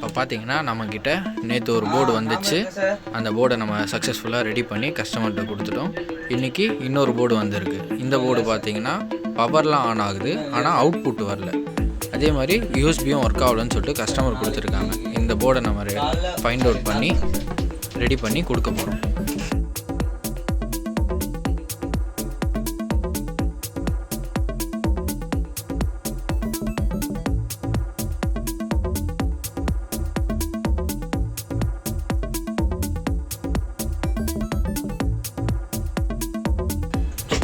இப்போ பார்த்தீங்கன்னா நம்மக்கிட்ட நேற்று ஒரு போர்டு வந்துச்சு. அந்த போர்டை நம்ம சக்ஸஸ்ஃபுல்லாக ரெடி பண்ணி கஸ்டமர்கிட்ட கொடுத்துட்டோம். இன்றைக்கி இன்னொரு போர்டு வந்திருக்கு. இந்த போர்டு பார்த்தீங்கன்னா பவர்லாம் ஆன் ஆகுது, ஆனால் அவுட்புட் வரல. அதே மாதிரி யூஎஸ்பியும் ஒர்க் ஆகலன்னு சொல்லிட்டு கஸ்டமர் கொடுத்துருக்காங்க. இந்த போர்டை நம்ம ஃபைண்ட் அவுட் பண்ணி ரெடி பண்ணி கொடுக்க போகிறோம்.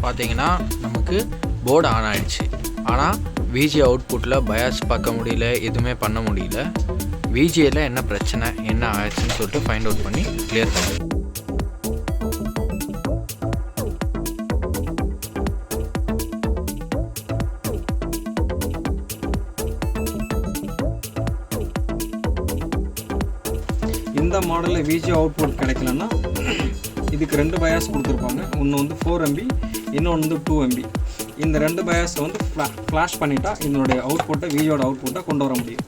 பார்த்தீங்கன்னா நமக்கு போர்டு ஆன் ஆகிடுச்சு. ஆனால் விஜி அவுட்புட்டில் பயாஸ் பார்க்க முடியல, எதுவுமே பண்ண முடியல. விஜியில் என்ன பிரச்சனை என்ன ஆயிடுச்சுன்னு சொல்லிட்டு ஃபைண்ட் அவுட் பண்ணி கிளியர் பண்ணி இந்த மாடலில் விஜி அவுட்புட் கிடைக்கலன்னா இதுக்கு 2 பயாஸ் கொடுத்துருப்பாங்க. ஒன்று வந்து 4 MB, இன்னொன்று வந்து 2 MB. இந்த 2 பயாஸை வந்து ஃப்ளாஷ் பண்ணிட்டா இதனுடைய அவுட்புட்டை விஜியோட அவுட்புட்டை கொண்டு வர முடியும்.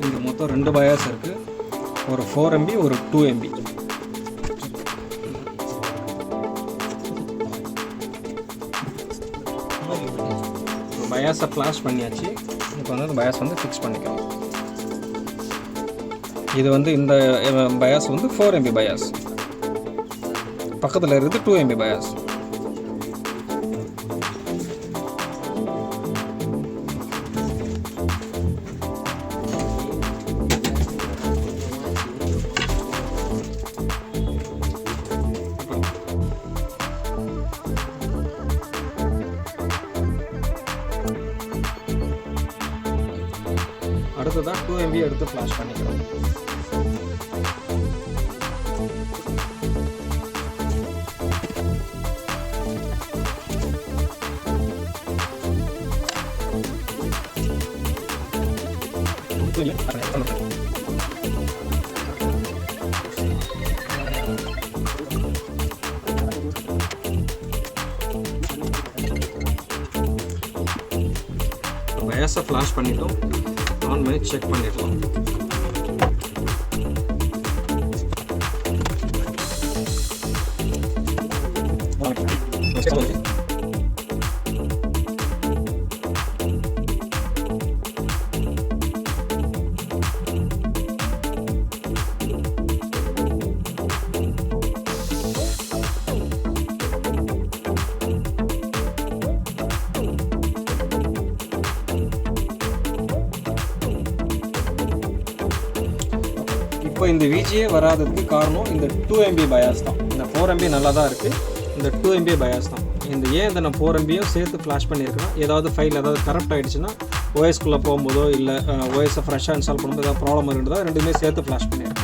இங்கே மொத்தம் 2 பயாஸ் இருக்குது. ஒரு 4 MB, ஒரு 2 MB. பயாஸை ஃப்ளாஷ் பண்ணியாச்சு. இப்போ வந்து அந்த பயாஸ் வந்து ஃபிக்ஸ் பண்ணிக்கலாம். இது வந்து இந்த பயாஸ் வந்து 4 MB பயாஸ், பக்கத்தில் இருக்குது 2 MB பயாஸ். அடுத்ததான் 2 MB எடுத்து ஃப்ளாஷ் பண்ணிக்கிறோம். பயாஸை ஃப்ளாஷ் பண்ணிட்டோம். ஆன் பண்ணி செக் பண்ணிடலாம். இப்போ இந்த விஜியே வராததுக்கு காரணம் இந்த 2 MB பயாஸ் தான். இந்த 4 MB நல்லா தான் இருக்குது, இந்த 2 MB பயாஸ் தான். இந்த நான் 4 MBயும் சேர்த்து ஃப்ளாஷ் பண்ணியிருக்கேன். ஏதாவது ஃபைல் ஏதாவது கரப்ட் ஆகிடுச்சுன்னா ஓஎஸ்குள்ளே போகும்போதோ இல்லை ஓஎஸை ஃப்ரெஷ்ஷாக இன்ஸ்டால் பண்ணும்போது ஏதாவது ப்ராப்ளம் இருக்குதோ ரெண்டுமே சேர்த்து ஃப்ளாஷ் பண்ணியிருக்கேன்.